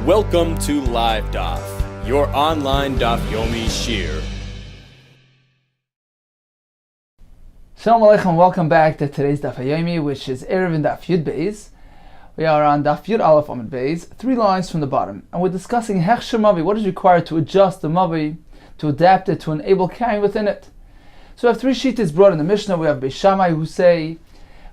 Welcome to Live Daf, your online Daf Yomi Shiur. Shalom Aleichem, welcome back to today's Daf Yomi, which is Eruvin Daf Yud Beis. We are on Daf Yud Aleph Amud Beis, 3 lines from the bottom, and we're discussing Hechsher Mavi, what is required to adjust the Mavi, to adapt it, to enable carrying within it. So we have 3 shittas brought in the Mishnah. We have Beis Shammai who say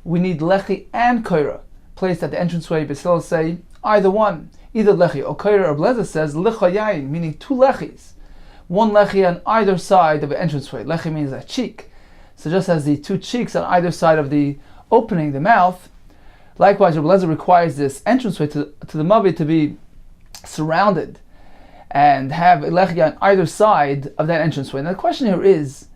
we need Lechi and Koira placed at the entranceway. Beis Hillel say either one, either Lechi or Koira. Or Blazer says Lechayayin, meaning 2 Lechis, 1 Lechi on either side of the entranceway. Lechi means a cheek. So just as the 2 cheeks on either side of the opening, the mouth, likewise Rabbi Lezer requires this entranceway to the Mavi to be surrounded and have a Lechi on either side of that entranceway. Now the question here is,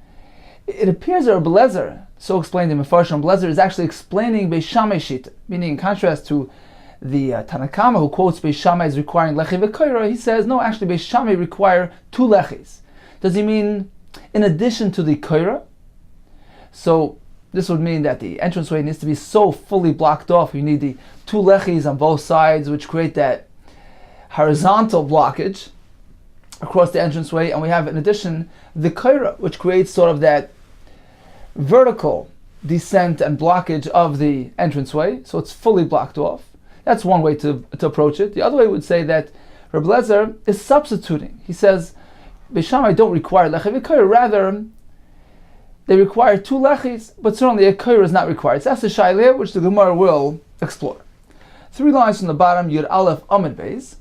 it appears that Rabbi Lezer, so explained in Mefarshim, Rabbi Lezer is actually explaining Beis Shammai Shita, meaning in contrast to the Tanakama who quotes Beis Shammai as requiring Lechi v'Koira, he says, no, actually Beis Shammai require 2 Lechis. Does he mean in addition to the Koira? So this would mean that the entranceway needs to be so fully blocked off. You need the 2 Lechis on both sides, which create that horizontal blockage across the entranceway, and we have in addition the Koira, which creates sort of that vertical descent and blockage of the entranceway, so it's fully blocked off. That's one way to approach it. The other way would say that Rabbi Lezer is substituting. He says Beis Shammai don't require Lechi v'Koira, rather they require 2 Lechis, but certainly a Koira is not required. So that's the Shaila, which the Gemara will explore. 3 lines from the bottom, Yud Aleph Amud Beis.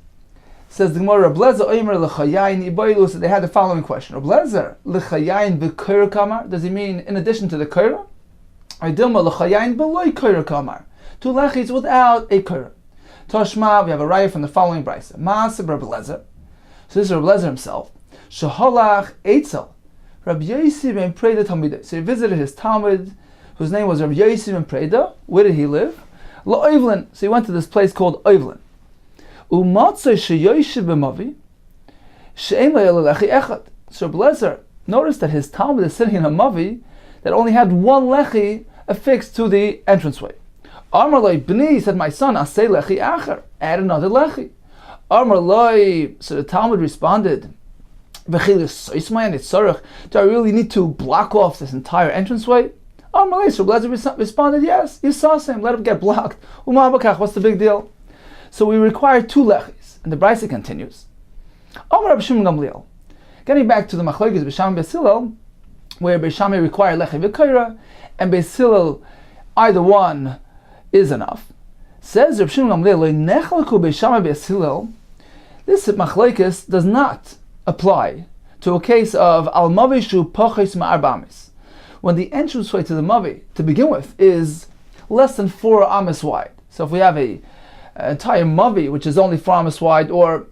Says the Gemara, Rabbi Lezer Omer L'chayayin Iboilu. So they had the following question: Rabbi Lezer L'chayayin v'Koira kamar? Does he mean in addition to the Koira? Idilma L'chayayin b'loi Koira kamar? 2 Lechis without a Koira. Toshma, we have a raya from the following brisa. Ma'aseh Rabbi Lezer. So this is Rabbi Lezer himself. Sheholach Eitzel Rabbi Yosi ben Preda Talmidei. So he visited his Talmud, whose name was Rabbi Yosi ben Preda. Where did he live? L'Oivlin. So he went to this place called Oivlin. Umatzei sheyoyshi b'mavi she'ein le'elechi echad. So Rabbi Lezer noticed that his Talmud is sitting in a mavi that only had 1 lechi affixed to the entranceway. Amar loy b'ni, said, my son, asay lechi acher, add another lechi. Amar loy, so the Talmud responded, do I really need to block off this entire entranceway? Amar loy, so Rabbi Lezer responded, yes, you saw him, let him get blocked. What's the big deal? So we require 2 lechis, and the brisa continues. Amar Rabbi Shimon Gamliel. Getting back to the machlokes Beis Shammai and Beis Hillel, where Beis Shammai require lechi v'Koira, and Beis Hillel, either one is enough. Says Rabbi Shimon Gamliel, Lo nechlaku Beis Shammai Beis Hillel. This machlokes does not apply to a case of al mavi shu poches ma'arba amis, when the entranceway to the mavi to begin with is less than 4 amis wide. So if we have an entire mavi which is only 4 amis wide, or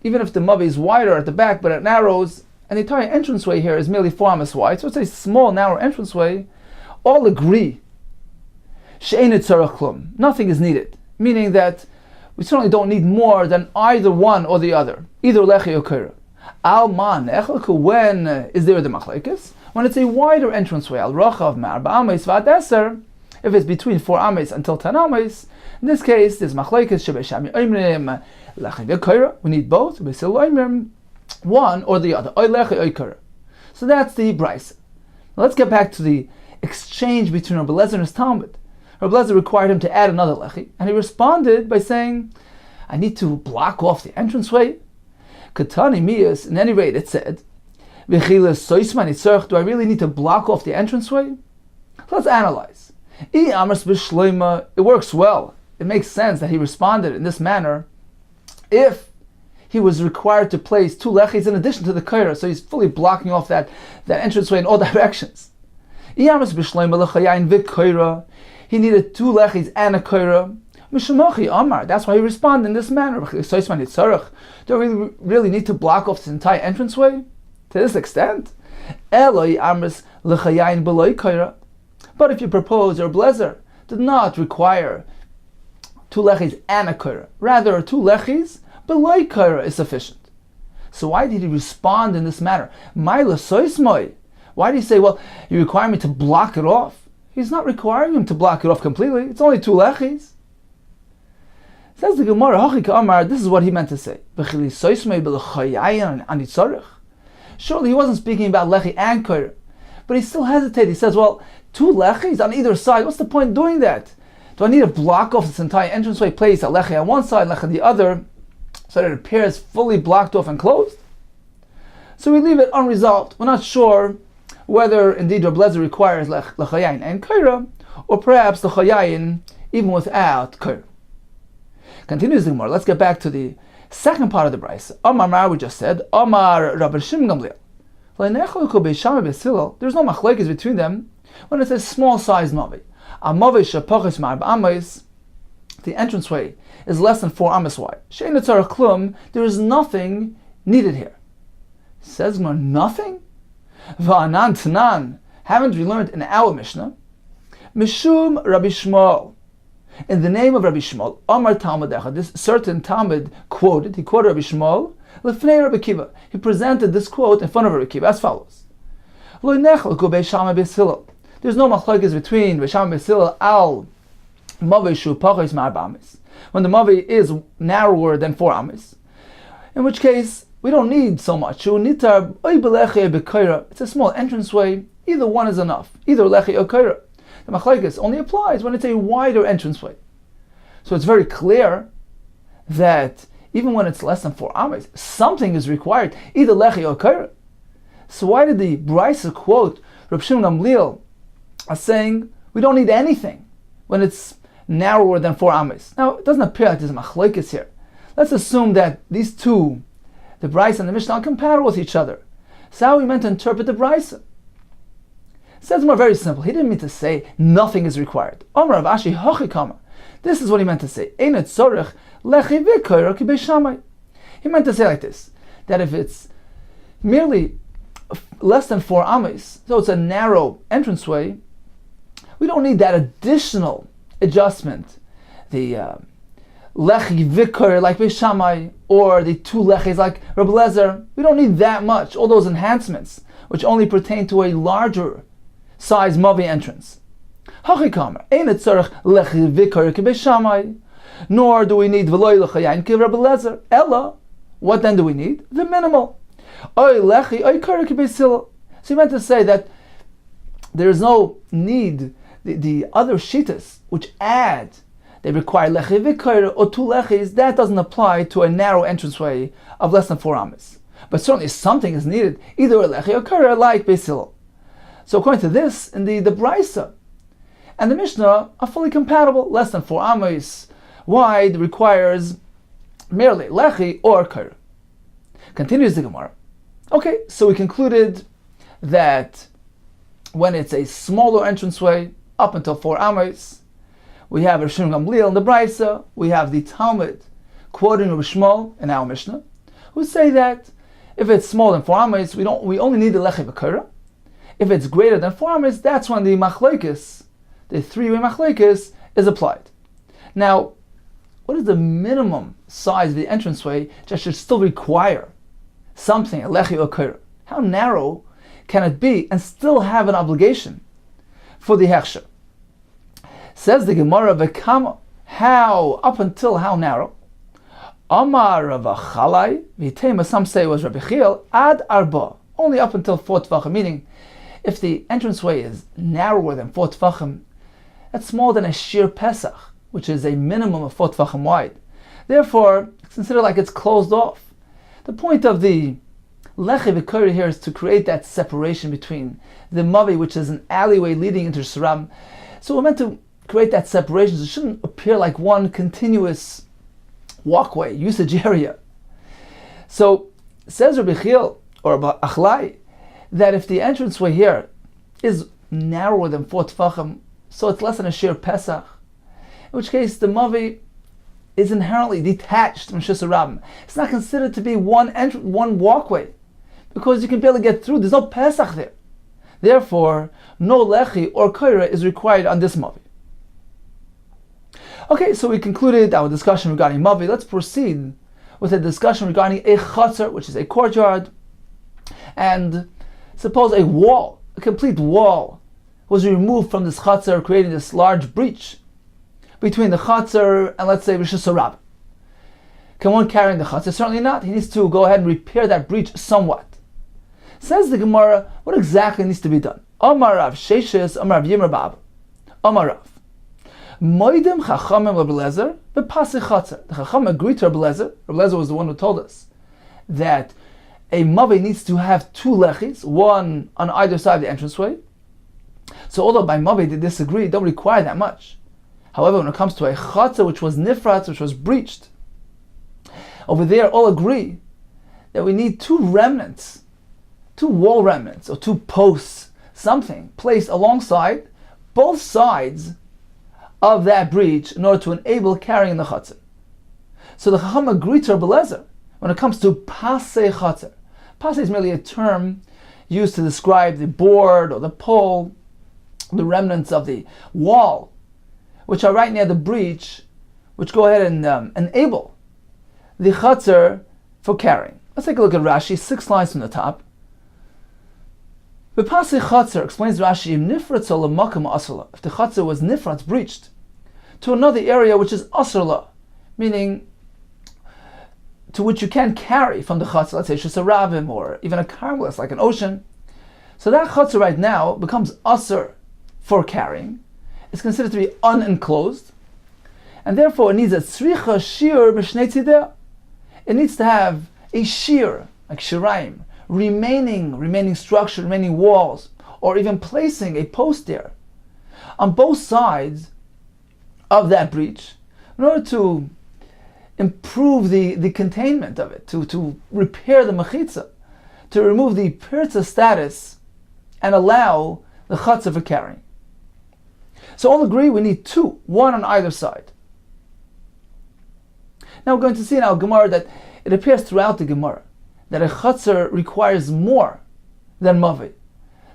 even if the mavi is wider at the back but it narrows, and the entire entranceway here is merely 4 amis wide, so it's a small narrow entranceway, all agree she'ein tzarich klum, nothing is needed, meaning that we certainly don't need more than either one or the other, either lechi or koira. Al man echelku, when is there the machlekes? When it's a wider entranceway, al rochav ma'arba amis v'ad eser, if it's between 4 amis until 10 amis, in this case, there's machlekes shebeis Shammai omrim lechi v'koira. We need both. Beis Hillel omrim one or the other. Oy lechi oy koira. So that's the brisa. Now let's get back to the exchange between Rabbi Lezer and his Talmud. Rabbi Lezer required him to add another lechi, and he responded by saying, I need to block off the entranceway. Katani miyas, in any rate, it said, V'chilas soisman itzarech, do I really need to block off the entranceway? Let's analyze. It works well. It makes sense that he responded in this manner if he was required to place 2 lechis in addition to the koira, so he's fully blocking off that entranceway in all directions. He needed 2 lechis and a koira. That's why he responded in this manner. Do I really need to block off this entire entranceway to this extent? But if you propose, Rabbi Lezer did not require 2 lechis and a koira. Rather, 2 lechis below koira is sufficient. So why did he respond in this manner? Why did he say, well, you require me to block it off? He's not requiring him to block it off completely. It's only 2 lechis. Says the Gemara, halachic Amar, this is what he meant to say. Surely he wasn't speaking about lechi and koira, but he still hesitated. He says, well, two lechis on either side, what's the point in doing that? Do I need to block off this entire entranceway place, a lechi on one side, lechi on the other, so that it appears fully blocked off and closed? So we leave it unresolved. We're not sure whether indeed Reb Lezer requires lechayayin and koira, or perhaps lechayayin even without koira. Continues the Gemara. Let's get back to the second part of the brayso. Amar Mar, we just said, Amar Rabbi Shimon Gamliel. There's no machlekes between them when it's a small size mavi. A mavi shepachis ma'arba amis, the entranceway is less than 4 amas wide. She'ein tzarich klum, there is nothing needed here. Says Gemara, nothing? Va'anan tanan, haven't we learned in our Mishnah? Mishum Rabbi Shmuel. In the name of Rabbi Shmuel, Amar Talmud Echad, this certain Talmud he quoted Rabbi Shmuel, Lefnei Rabbi Kiva. He presented this quote in front of Rabbi Kiva as follows. There's no machlokes between Beis Shammai Beis Hillel al Mavi shu pachos ma'arba amis, when the Mavi is narrower than 4 amis, in which case we don't need so much. It's a small entranceway, either one is enough, either lechi or koira. The machlokes only applies when it's a wider entranceway. So it's very clear that even when it's less than 4 amas, something is required, either lechi or koira. So why did the brayso quote Reb Shimon Gamliel as saying we don't need anything when it's narrower than 4 amas? Now it doesn't appear like there's machlokes here. Let's assume that these two, the brayso and the Mishnah, are compatible with each other. So how are we meant to interpret the brayso? Says more very simple. He didn't mean to say nothing is required. Amar Rav Ashi halachic Amar. This is what he meant to say. Ein tzorich lechi v'koira ki Beis Shammai. He meant to say like this, that if it's merely less than 4 amas, so it's a narrow entranceway, we don't need that additional adjustment, the lechi v'koira like Beis Shammai, or the 2 lechis like Reb Lezer. We don't need that much, all those enhancements, which only pertain to a larger size mavi entrance. Nor do we need v'loy lechayayin ki Reb Lezer. Ella, what then do we need? The minimal. So he meant to say that there is no need. The other shitas which add, they require lechi v'koira or 2 lechis, that doesn't apply to a narrow entranceway of less than 4 amas. But certainly something is needed, either a lechi or koira like Beis Hillel. So according to this, indeed, the brayso and the Mishnah are fully compatible. Less than 4 amas wide requires merely lechi or koira. Continues the Gemara. Okay, so we concluded that when it's a smaller entranceway, up until 4 amas, we have Rav Shimon Gamliel in the brayso, we have the Talmud quoting Rav Shmuel in our Mishnah, who say that if it's smaller than 4 amas, we only need the lechi v'koira. If it's greater than 4 amas, that's when the machlokes, the 3-way machlokes, is applied. Now, what is the minimum size of the entranceway that should still require something, a lechi or koira? How narrow can it be and still have an obligation for the hechsher? Says the Gemara, v'kama, how, up until how narrow? Amar Rav Achalai, v'itema, some say it was Rabbi Chiel, ad arba, only up until 4 tefachim, meaning if the entranceway is narrower than 4 tefachim, that's more than a Shiur Pesach, which is a minimum of 4 tefachim wide. Therefore, it's considered like it's closed off. The point of the lechi v'koira here is to create that separation between the mavi, which is an alleyway leading into Saram. So we're meant to create that separation, so it shouldn't appear like one continuous walkway, usage area. So says Rabbi Chiel or Achlai that if the entranceway here is narrower than 4 tefachim, so it's less than a Shiur Pesach, in which case the mavi is inherently detached from Shus Rabim. It's not considered to be one walkway, because you can barely get through. There's no Pesach there. Therefore, no lechi or koira is required on this mavi. Okay, so we concluded our discussion regarding mavi. Let's proceed with a discussion regarding a chatzar, which is a courtyard. And suppose a wall, a complete wall, was removed from this chatzar, creating this large breach between the chatzar and, let's say, Rishus Harabim. Can one carry in the chutzner? Certainly not. He needs to go ahead and repair that breach somewhat. Says the Gemara, what exactly needs to be done? Amar Rav Sheshes, Amar Rav Yimar Bab. Amar Rav. Moidim chachamim lebelezer bepasei chatzer. The chacham agreed to Rebelezer. Rebelezer was the one who told us that a mavi needs to have two lechis, one on either side of the entranceway. So although by mavi they disagree, don't require that much. However, when it comes to a chatzer which was nifratz, which was breached, over there all agree that we need two remnants, two wall remnants, or two posts, something placed alongside both sides of that breach in order to enable carrying the chatzar. So the Chacham agreed to Rebelezer when it comes to pasei chatzar. Pasei is merely a term used to describe the board or the pole, the remnants of the wall, which are right near the breach, which go ahead and enable the chatzar for carrying. Let's take a look at Rashi, 6 lines from the top. The pasei chatzar, explains Rashi, if the chatzar was nifratz, breached, to another area which is asrla, meaning to which you can carry from the chatzar, let's say shesarabim or even a carmelis like an ocean. So that chatzar right now becomes asr for carrying. It's considered to be unenclosed, and therefore it needs a tzricha shiur b'shnei tzideh. It needs to have a shiur, like shiraim, remaining structure, remaining walls, or even placing a post there on both sides of that breach in order to improve the containment of it, to repair the mechitza, to remove the pirza status and allow the chatzah for carrying. So all agree we need two, one on either side. Now we're going to see in our Gemara that it appears throughout the Gemara that a chatzar requires more than mavi.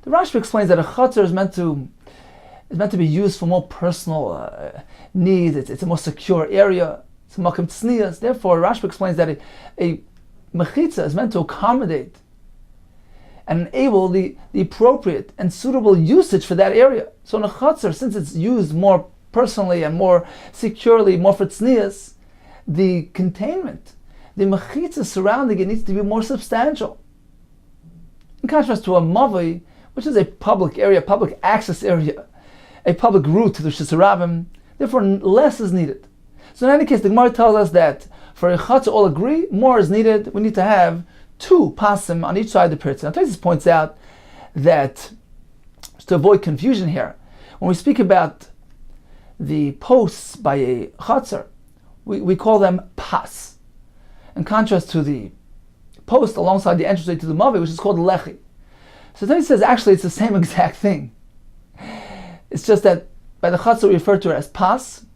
The Rashba explains that a chatzar is meant to be used for more personal needs. It's a more secure area. It's a makam tznias. Therefore, Rashba explains that a mechitza is meant to accommodate and enable the appropriate and suitable usage for that area. So in a chatzar, since it's used more personally and more securely, more for tznias, the containment, the mechitza surrounding it needs to be more substantial. In contrast to a mavi, which is a public area, public access area, a public route to the Shisarabim, therefore less is needed. So in any case, the Gemara tells us that for a chatzah all agree, more is needed. We need to have two pasim on each side of the pirza. Now Taisus points out that, to avoid confusion here, when we speak about the posts by a chatzar, we call them pas, in contrast to the post alongside the entrance to the mavi, which is called lechi. So Taisus says actually it's the same exact thing. It's just that by the chatzah we refer to it as pas,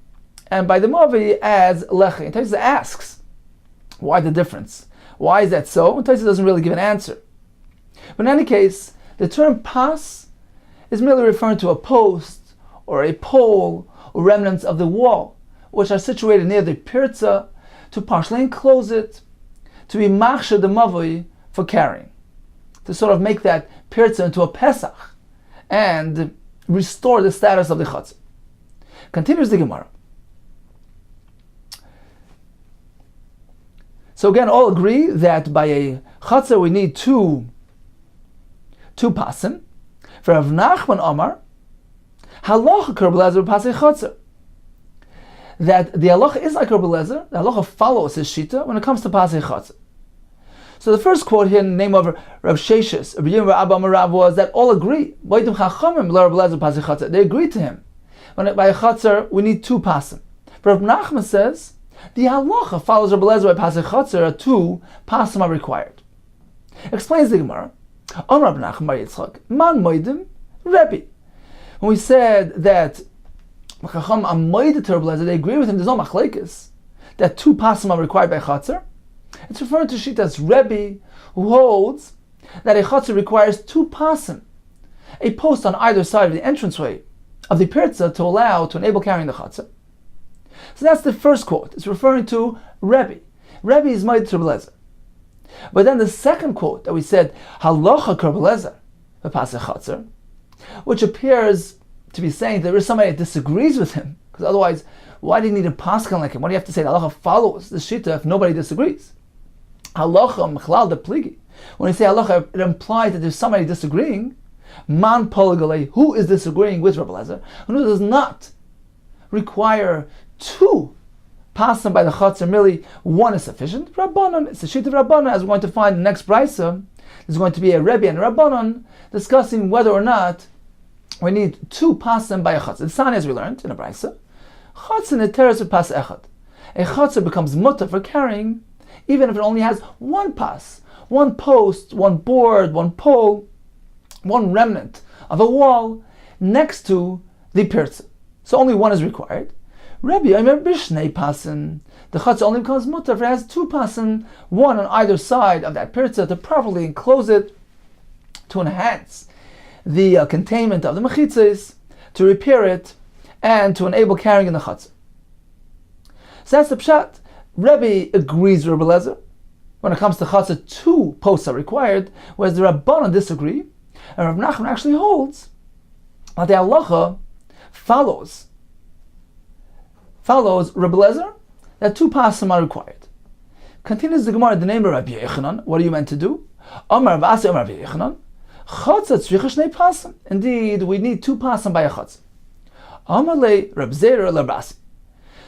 and by the mavi as lechi. And Taisus asks, why the difference? Why is that so? And Taisus doesn't really give an answer. But in any case, the term pas is merely referring to a post or a pole or remnants of the wall, which are situated near the pirza, to partially enclose it, to be machshir the mavi for carrying, to sort of make that pirza into a pesach and restore the status of the chatzah. Continues the Gemara. So again, all agree that by a chatzah we need two pasim. For Rav Nachman Amar, halachic Rebelezer pasei chatzah. That the halacha is like Rebelezer, the halacha follows his shita when it comes to pasei chatzah. So the first quote here in the name of Rav Sheshes, Rav was that all agree. They agree to him. When by a chatzar we need two pasim. But Rav Nachman says the halacha follows Rebelezer by pasei chatzar, two pasim are required. Explains the Gemara. On Rav Nachman bar Yitzchak, man moedim Rebbe. When we said that Chacham amoyed to Rebelezer, they agree with him. There's no machlekes that two pasim are required by chatzar. It's referring to Shitas Rebbe, who holds that a chatzar requires two pasim, a post on either side of the entranceway of the pirza to enable carrying the chatzar. So that's the first quote. It's referring to Rebbe. Rebbe is moed to Rebelezer. But then the second quote that we said, halacha Rebelezer, the pasei chatzar, which appears to be saying there is somebody that disagrees with him, because otherwise why do you need a paskan like him? Why do you have to say the halacha follows the shita if nobody disagrees? Halacha mechlal de pligi. When you say halacha, it implies that there's somebody disagreeing. Man poligale, who is disagreeing with Rabbi Eliezer, and who does not require two pasan by the chatzar, merely one is sufficient. Rabbanon, it's the shita of Rabbanon, as we're going to find in the next brisa. There's going to be a Rebbe and a Rabbanon discussing whether or not we need two pasan by a chatzar. The Sani, as we learned in a brisa, chatzar neteres with pas echad. A chatzar becomes mutter for carrying, even if it only has one pas, one post, one board, one pole, one remnant of a wall next to the pirza. So only one is required. Rebbe, I remember Bishnei pasan. The chatzar only becomes mutter if it has two pasan, one on either side of that pirza to properly enclose it, to enhance the containment of the mechitzes, to repair it, and to enable carrying in the chatzar. So that's the pshat. Rebbe agrees with Rabbi Eliezer. When it comes to chatzar, two posts are required, whereas the Rabbanon disagree. And Rav Nachman actually holds that the halacha follows Rabbi Eliezer, that two pasim are required. Continues the Gemara, the name of Rabbi Yechanan. What are you meant to do? Amar Rav Asi, Amar Rabbi Yechanan. Chatzar tzricha shnei pasim. Indeed, we need two pasim by a chatzar. Amar le Rab Zera le Rav Asi.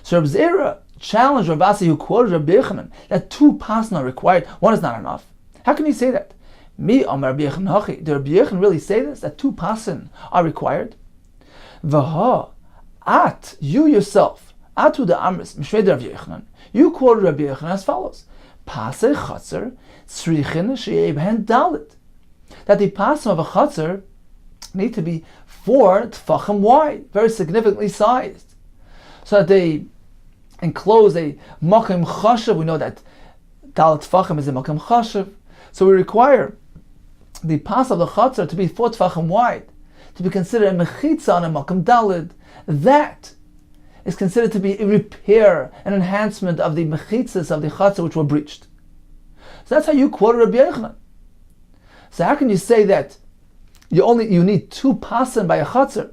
So Rab Zera challenged Rav Asi, who quoted Rabbi Yechanan, that two pasim are required. One is not enough. How can he say that? Me, Amar Rabbi Yechanan hachi. Did Rabbi Yechanan really say this? That two pasim are required? Vaha, you yourself, atu the amris, mishvei Rabbi Yechanan. You quoted Rabbi Yechanan as follows: Pasei chatzar tzrichin sheyeh behen dalit. That the pasim of a chatzar need to be 4 tfachim wide, very significantly sized, so that they enclose a makom chashav. We know that dalit tfachim is a makom chashav, so we require the pas of the chatzar to be 4 tfachim wide, to be considered a mechitza on a makom dalid. That is considered to be a repair, an enhancement of the mechitzas of the chatzar which were breached. So that's how you quoted Rabbi Yechanan. So how can you say that you need two pasan by a chatzar,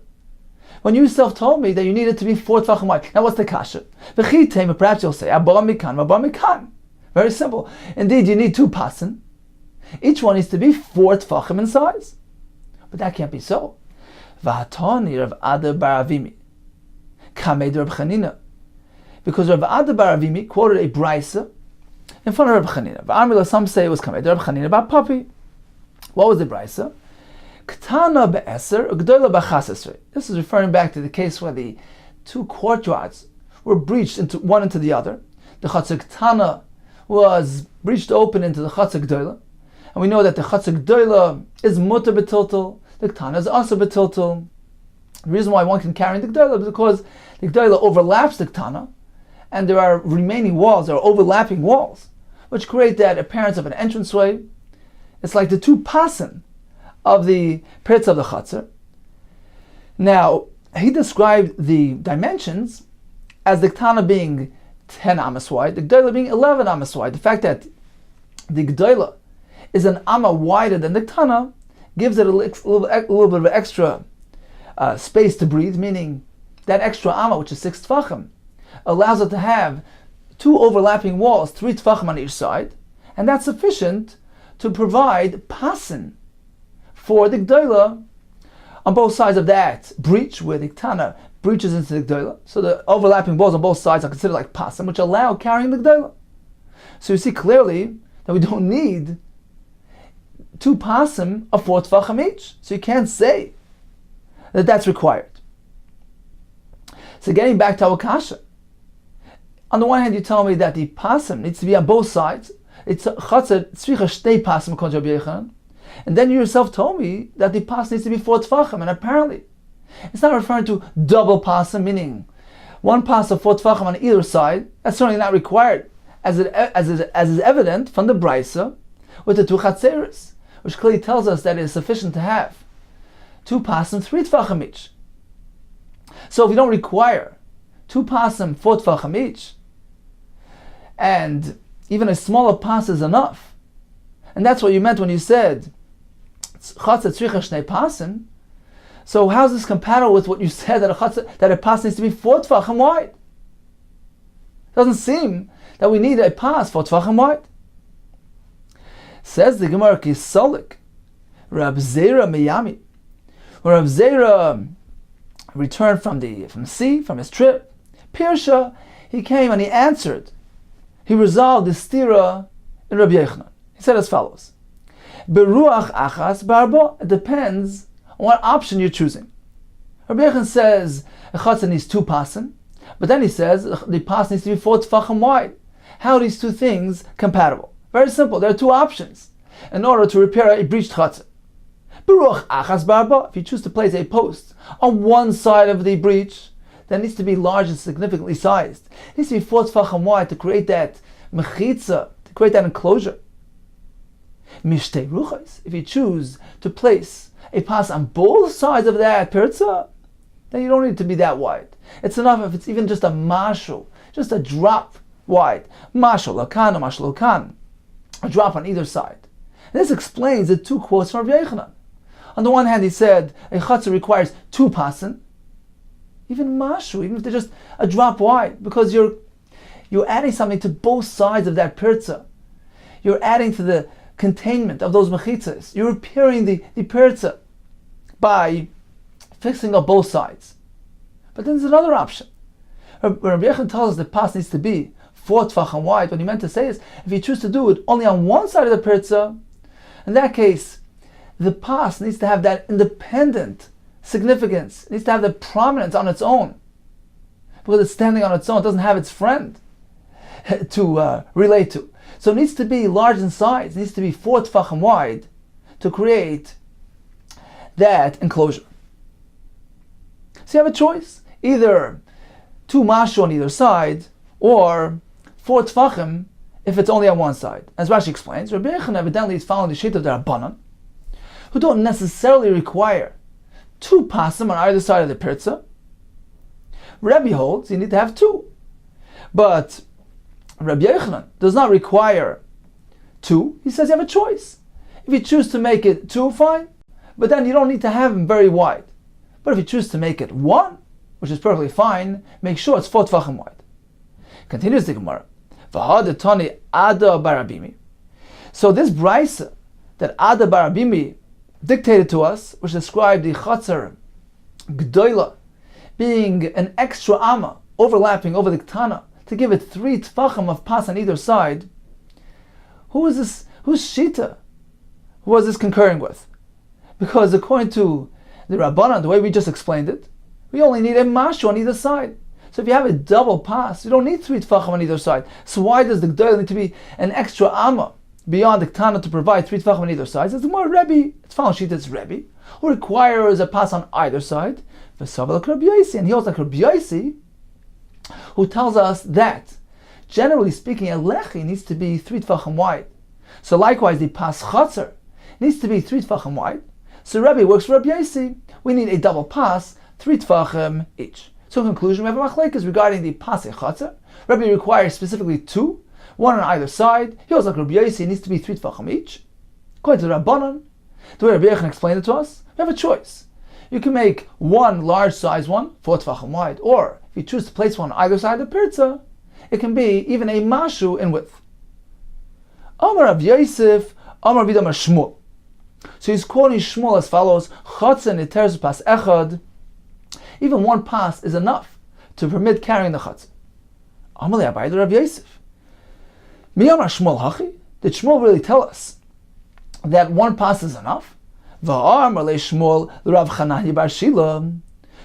when you yourself told me that you needed to be 4 tfachim wide? Now what's the kasha? Perhaps you'll say, abba mikan. Very simple. Indeed, you need two pasan. Each one needs to be 4 tfachim in size. But that can't be so. V'hatani Rav Ada bar Avimi kamed Rav Chanina, because Rav Ada bar Avimi quoted a brisa in front of Rav Chanina. Some say it was kamed Rav Chanina bar Papi. What was the brisa? Ktana be'eser ugdola b'chasesrei. This is referring back to the case where the two courtyards were breached one into the other. The chatzar ktana was breached open into the chatzar gdola, and we know that the chatzar gdola is mutter betiltel, the ktana is also betiltel. The reason why one can carry the gdola is because the gdola overlaps the ktana, and there are remaining walls, there are overlapping walls, which create that appearance of an entranceway. It's like the two pasan of the pirtz of the chatzar. Now, he described the dimensions as the ktana being 10 amas wide, the gdola being 11 amas wide. The fact that the gdola is an amma wider than the ktana gives it a little bit of extra space to breathe, meaning that extra amma, which is 6 tfachim, allows it to have two overlapping walls, 3 tfachim on each side, and that's sufficient to provide pasan for the gdola on both sides of that breach, where the ktana breaches into the gdola. So the overlapping walls on both sides are considered like pasan, which allow carrying the gdola. So you see clearly that we don't need 2 pasim of 4 tfachim each. So you can't say that that's required. So getting back to our kasha, on the one hand you tell me that the pasim needs to be on both sides. It's chatzar tzricha shnei pasim according to Rabbi Yechanan. And then you yourself told me that the pas needs to be 4 tfachim, and apparently it's not referring to double pasim, meaning one pas of 4 tfachim on either side. That's certainly not required, as is evident from the brisa with the 2 chatzeres, which clearly tells us that it is sufficient to have 2 pasim, 3 tfachim each. So if we don't require 2 pasim, 4 tfachim each, and even a smaller pas is enough, and that's what you meant when you said chatzar tzricha shnei pasim. So how is this compatible with what you said that a pas needs to be 4 tfachim wide? doesn't seem that we need a pass for Tvachim wide. Says the Gemara, Kisolik, Rab Zera Miyami. When Rab Zera returned from sea, from his trip, Pirsha, he came and he answered. He resolved the stira in Rabbi Yochanan. He said as follows: Beruach achas barbo. It depends on what option you're choosing. Rabbi Yochanan says a chatzah needs 2 pasen, but then he says the pas needs to be 4 tefachim wide. How are these two things compatible? Very simple. There are 2 options in order to repair a breached chatzah. Beruach achas barbo. If you choose to place a post on one side of the breach, that needs to be large and significantly sized. It needs to be 4 tefachim wide to create that mechitza, to create that enclosure. Mishtei ruchos. If you choose to place a pas on both sides of that pirza, then you don't need it to be that wide. It's enough if it's even just a mashal, just a drop wide. Mashal lakan or mashal lakan. A drop on either side. And this explains the 2 quotes from Rabbi Yochanan. On the one hand, he said a chatzah requires 2 pasen, even mashu, even if they're just a drop wide, because you're adding something to both sides of that pirza. You're adding to the containment of those mechitzas. You're repairing the pirza by fixing up both sides. But then there's another option. When Rabbi Yochanan tells us the pas needs to be 4 tefachim wide, what he meant to say is, if you choose to do it only on one side of the pirza, in that case, the pas needs to have that independent significance. It needs to have the prominence on its own. Because it's standing on its own, it doesn't have its friend to relate to. So it needs to be large in size. It needs to be 4 tefachim wide to create that enclosure. So you have a choice. Either 2 mashu on either side, or 4 tefachim if it's only on one side. As Rashi explains, Rabbi Yochanan evidently is following the sheet of the Rabbanan, who don't necessarily require 2 pasim on either side of the pirza. Rabbi holds you need to have 2. But Rabbi Yochanan does not require 2. He says you have a choice. If you choose to make it 2, fine. But then you don't need to have them very wide. But if you choose to make it 1, which is perfectly fine, make sure it's 4 tefachim wide. Continues the Gemara. V'hadetani Ada Barabimi. So this brisa that Ada Barabimi dictated to us, which described the chatzar gdoila being an extra amma overlapping over the ktana to give it 3 tefachim of pas on either side. Who is this? Who's shita? Who was this concurring with? Because according to the Rabbanan, the way we just explained it, we only need a mashu on either side. So if you have a double pas, you don't need 3 tefachim on either side. So why does the gdoila need to be an extra amma beyond the ktana to provide 3 tefachim on either side? It's more Rebbe. It's following shita. It's Rebbe who requires a pas on either side. And he holds like Rabbi Yosi, who tells us that, generally speaking, a lechi needs to be 3 tefachim wide. So likewise, the pas chatzar needs to be 3 tefachim wide. So Rabbi works for Rabbi Yosi. We need a double pas, 3 tefachim each. So in conclusion, we have a machlekes regarding the pas chatzar. Rabbi requires specifically 2, 1 on either side. He holds like Rabbi Yosi, it needs to be 3 tefachim each. According to the Rabbanan, the way Rabbi Yochanan explained it to us, we have a choice. You can make 1 large size one, 4 tefachim wide, or if you choose to place one on either side of the pirza, it can be even a mashu in width. Amar Rav Yosef, Amar Vidamar Shmuel. So he's quoting Shmuel as follows: Chatzah niteres pas echad. Even 1 pas is enough to permit carrying the chatzah. Amar le'abayda Rav Yosef. Mi Amar Shmuel hachi? Did Shmuel really tell us that 1 pas is enough? V'amar le Shmuel Rav Chananya bar Shila.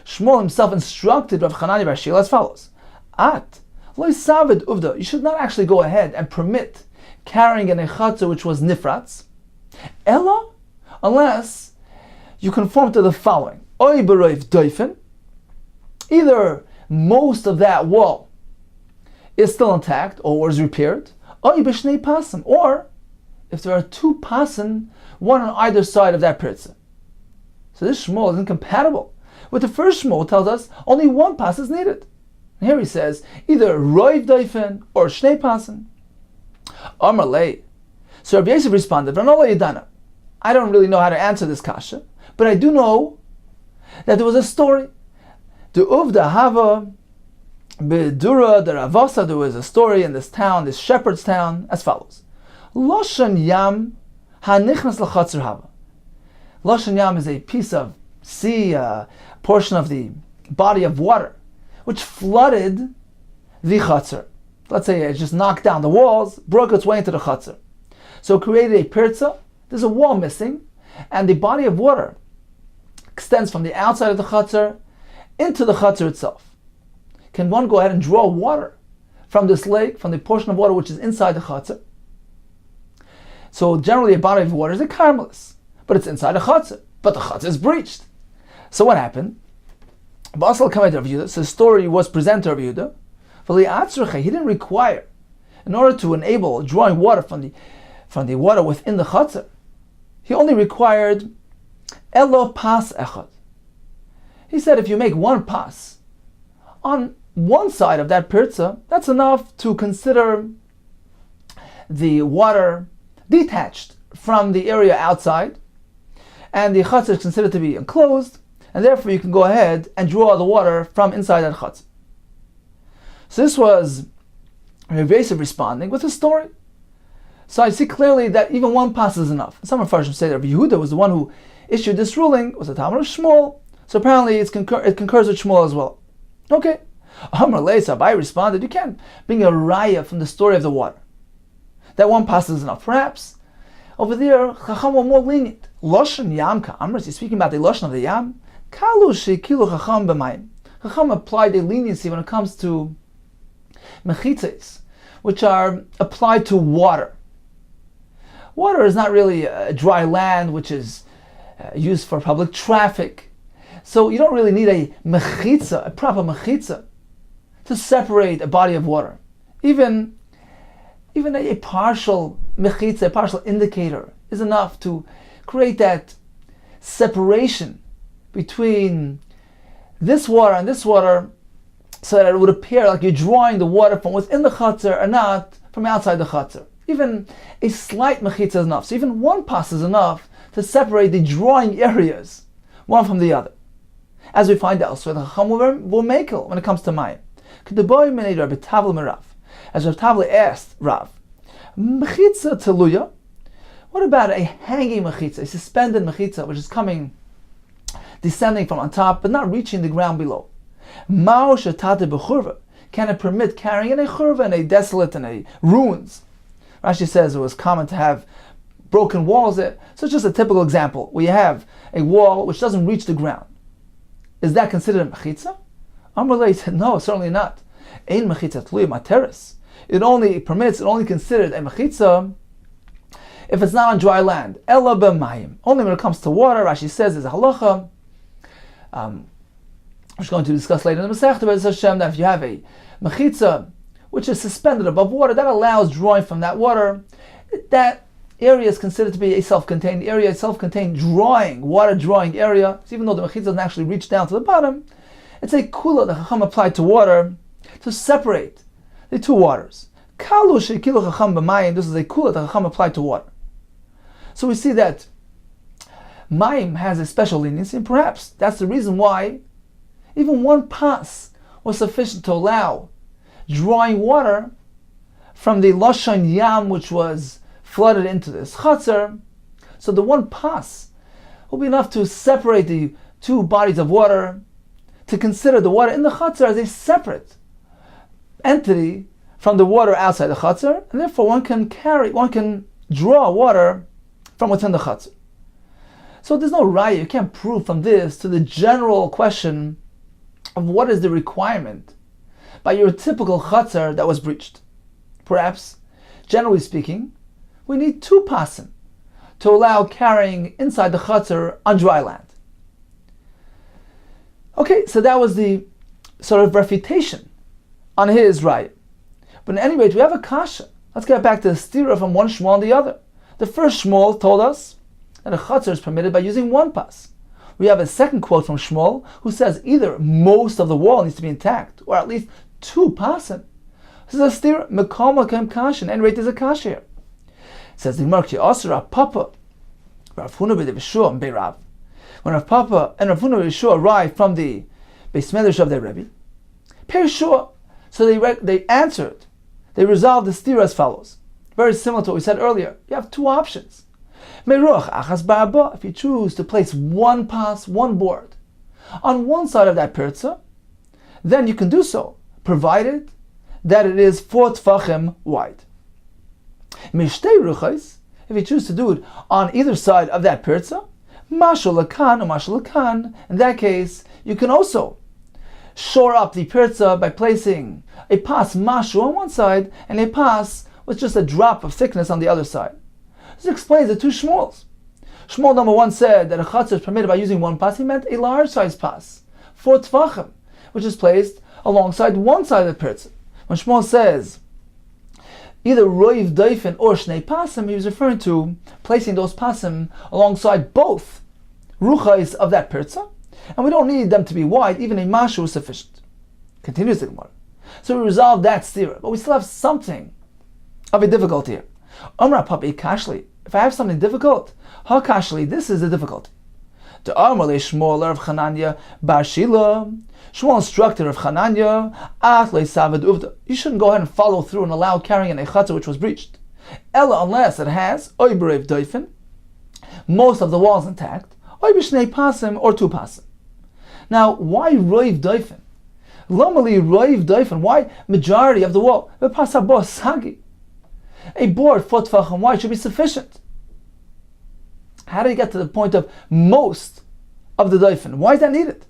Shmuel himself instructed Rav Chananya bar Shila as follows: At lo savid uvda. You should not actually go ahead and permit carrying an echatza which was nifratz, ella, unless you conform to the following: Oy beroiv doifen. Either most of that wall is still intact or is repaired, oy b'shnei pasim, or if there are 2 pasim, 1 on either side of that pirza. So this Shmuel is incompatible with the first Shmuel, tells us only 1 pas is needed. And here he says either roiv doifen or shnei pasim. Amar lei. So Rabbi Yosef responded, I don't really know how to answer this kasha, but I do know that there was a story. The uvda hava B'Dura the Ravasa, there was a story in this town, this shepherd's town, as follows. Loshan Yam hanichnas l'chatzer hava. Loshan Yam is a piece of sea, a portion of the body of water, which flooded the chatzer. Let's say it just knocked down the walls, broke its way into the chatzer. So it created a pirza, there's a wall missing, and the body of water extends from the outside of the chatzer into the chatzer itself. Can one go ahead and draw water from this lake, from the portion of water which is inside the chatzer? So generally a body of water is a carmelis, but it's inside the chatzer, but the chatzer is breached. So what happened? Basal Kamed Rav Yehuda, so the story was presented to Rav Yehuda. He didn't require, in order to enable drawing water from the water within the chatzer, he only required elo pas echad. He said if you make one pas on one side of that pirza, that's enough to consider the water detached from the area outside, and the chatzer is considered to be enclosed, and therefore you can go ahead and draw the water from inside that chatzer. So this was Rav Yosef responding with a story. So I see clearly that even one pas is enough. Some Mepharshim say that Rav Yehuda was the one who issued this ruling, was the Talmud of Shmuel, so apparently it concurs with Shmuel as well. Okay. Amar Leisa, Abai responded, you can't bring a raya from the story of the water. That one pas is enough. Perhaps over there, Chacham were more lenient. Loshan Yam Ka'amras, he's speaking about the Loshan of the Yam. Kalu Shekilu Chacham B'mayim. Chacham applied a leniency when it comes to mechitzes, which are applied to water. Water is not really a dry land which is used for public traffic. So you don't really need a mechitza, a proper mechitza, to separate a body of water. Even a partial mechitza, a partial indicator, is enough to create that separation between this water and this water, so that it would appear like you're drawing the water from within the chatzer and not from outside the chatzer. Even a slight mechitza is enough. So even one pas is enough to separate the drawing areas one from the other. As we find elsewhere, the Chacham were makel when it comes to mayim. As Rav Tavli asked Rav, mechitza teluya, what about a hanging mechitza, a suspended mechitza, which is descending from on top, but not reaching the ground below? Mao shetate b'churva, can it permit carrying in a churva, in a desolate, in a ruins? Rashi says it was common to have broken walls there. So it's just a typical example where you have a wall which doesn't reach the ground. Is that considered a mechitza? Amrullah said, no, certainly not. Ein mechitza tluya materis. It only considered a mechitza if it's not on dry land. Ela b'mayim. Only when it comes to water, Rashi says there's a halacha, which we're going to discuss later in the Masechta, but it's Hashem that if you have a mechitza which is suspended above water, that allows drawing from that water, that area is considered to be a self-contained area, a self-contained water drawing area. So even though the mechitza doesn't actually reach down to the bottom, it's a kula that Chacham applied to water to separate the two waters. Kalu shekilu Chacham b'mayim, this is a kula that Chacham applied to water. So we see that mayim has a special leniency, and perhaps that's the reason why even one pas was sufficient to allow drawing water from the Loshan Yam which was flooded into this chatzer. So the one pas will be enough to separate the two bodies of water, to consider the water in the chatzer as a separate entity from the water outside the chatzer, and therefore one can draw water from within the chatzer. So there's no raya, you can't prove from this to the general question of what is the requirement by your typical chatzer that was breached. Perhaps, generally speaking, we need two pasim to allow carrying inside the chatzer on dry land. Okay, so that was the sort of refutation on his right. But in any rate, we have a kasha. Let's get back to the stira from one Shmuel and the other. The first Shmuel told us that a chatzer is permitted by using one pas. We have a second quote from Shmuel who says either most of the wall needs to be intact, or at least two pasim. This is a stira, mekom lakem kasha, and rate is a kasha here. It says the Gemara ki asra papa Rav Huna b'Rav Yeshua and Beirav. When Rav Papa and Rav Huna b'Rav Yeshua arrived from the Beis Medrash of their Rebbe, Perishua, So they answered. They resolved the stira as follows. Very similar to what we said earlier. You have two options. If you choose to place one board, on one side of that pirza, then you can do so, provided that it is 4 tfachim wide. If you choose to do it on either side of that pirza, mashal lakan or mashal lakan, in that case, you can also shore up the pirza by placing a pas mashu on one side and a pas with just a drop of thickness on the other side. This explains the two shmuels. Shmuel number 1 said that a chatzar is permitted by using one pas. He meant a large size pas, 4 tfachim, which is placed alongside one side of the pirza. When Shmuel says either roiv doifen or shnei pasim, he was referring to placing those pasim alongside both ruchais of that pirza, and we don't need them to be wide. Even a mashu is sufficient. Continues the Gemara. So we resolved that stira, but we still have something of a difficulty here. Omra papi kashli. If I have something difficult, ha kashli, this is the difficulty. The Amar le Shmuel of Chananya bar Shila. Shmuel instructed of Chananya, at le savad uvda. You shouldn't go ahead and follow through and allow carrying a chatzah which was breached. Ella, unless it has oy berev doifen, most of the walls intact, oy b'shnei pasim or 2 pasim. Now, why roiv doifen? Lomali roiv doifen. Why majority of the wall? V'pasabo sagi. A board 4 tfachim wide should be sufficient. How do you get to the point of most of the doifen? Why is that needed?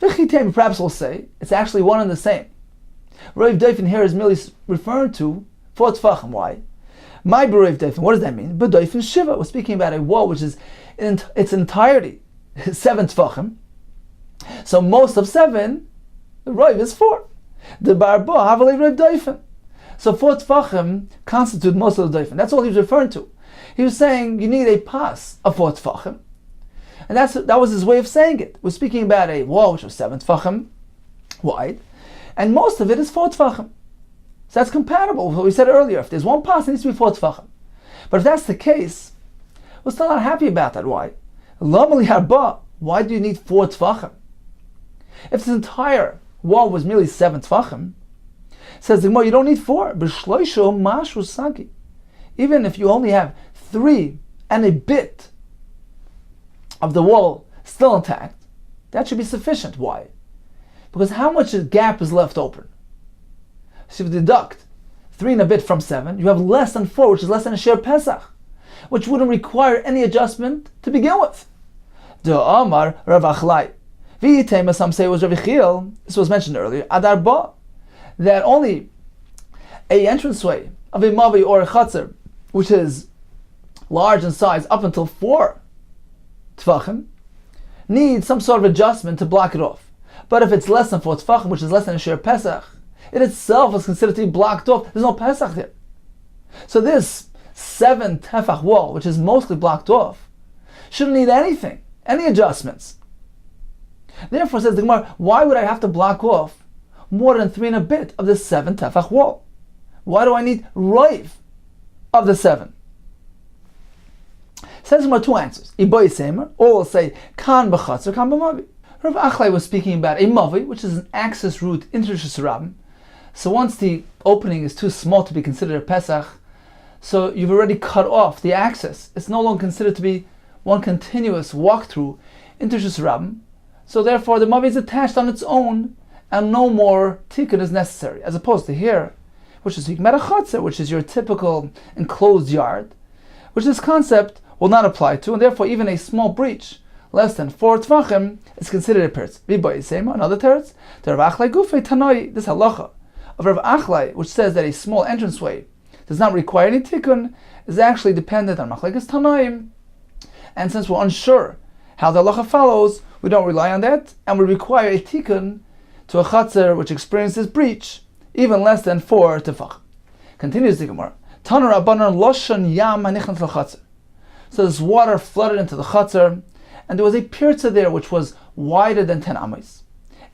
V'chitem, perhaps we'll say, it's actually one and the same. Roiv doifen here is merely referring to 4 tfachim. Why? My beroiv doifen, what does that mean? But doifen shiva, we're speaking about a wall which is in its entirety 7 tfachim. So most of 7, the roiv is 4. The barbo havali roiv doifen. So 4 tfachim constitute most of the doifen. That's all he was referring to. He was saying you need a pas of 4 tfachim. And that was his way of saying it. We're speaking about a wall which was 7 tfachim wide, and most of it is 4 tfachim. So that's compatible with what we said earlier. If there's one pas, it needs to be 4 tfachim. But if that's the case, we're still not happy about that. Why? Why do you need 4 tfachim? If this entire wall was merely 7 tfachim, says the Gemara, you don't need 4. Even if you only have 3 and a bit of the wall still intact, that should be sufficient. Why? Because how much gap is left open? So if you deduct 3 and a bit from 7, you have less than 4, which is less than a Shiur Pesach, which wouldn't require any adjustment to begin with. The Amar Rav Achlai. Some say it was Rav Yechiel. This was mentioned earlier. Adar Ba, that only a entranceway of a mavi or a chatzar, which is large in size up until 4 tfachim, needs some sort of adjustment to block it off. But if it's less than 4 tfachim, which is less than a Shiur Pesach, it itself is considered to be blocked off. There's no Pesach there. So this 7 tefach wall, which is mostly blocked off, shouldn't need anything, any adjustments. Therefore, says the Gemara, why would I have to block off more than 3 and a bit of the 7 tefach wall? Why do I need roiv of the 7? Says the Gemara 2 answers. Iboy Semer, or will say kan b'chatzar, kan b'mavi. Rav Achlai was speaking about a mavi, which is an access route into Rishus Rabbim. So once the opening is too small to be considered a Pesach, so you've already cut off the access. It's no longer considered to be one continuous walkthrough into Rishus Rabbim. So therefore the mavi is attached on its own and no more tikkun is necessary. As opposed to here, which is Yikmer, which is your typical enclosed yard, which this concept will not apply to, and therefore even a small breach less than 4 tvachim is considered a peretz. V'boy sema, another teretz, the Rav Achlai gufei tanoi, this halacha of Rav Achlai, which says that a small entranceway does not require any tikkun, is actually dependent on machlekes tanoim. And since we're unsure how the halacha follows, we don't rely on that, and we require a tikkun to a chatzar which experiences breach even less than 4 tefach. Continues the Gemara. Taner Rabbanan loshan yam hanichnas l'chatzar. So this water flooded into the chatzar, and there was a pirza there which was wider than 10 amos.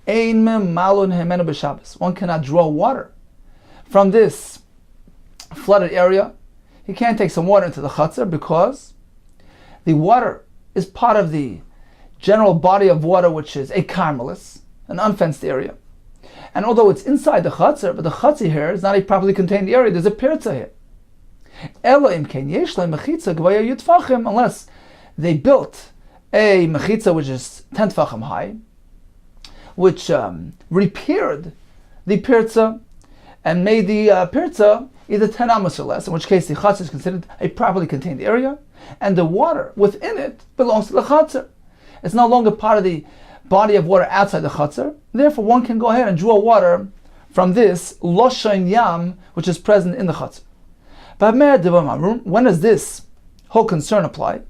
Ein malun hemenu b'Shabbos. One cannot draw water from this flooded area. He can't take some water into the chatzar because the water is part of the general body of water which is a carmelis, an unfenced area. And although it's inside the chutzner, but the chutzner here is not a properly contained area, there's a pirza here. Unless they built a mechitza which is 10 tfachim high, which repaired the pirza and made the pirza either 10 amos or less, in which case the chutzner is considered a properly contained area, and the water within it belongs to the chutzner. It's no longer part of the body of water outside the chutzner. Therefore, one can go ahead and draw water from this loshain yam, which is present in the chutzner. But when does this whole concern apply?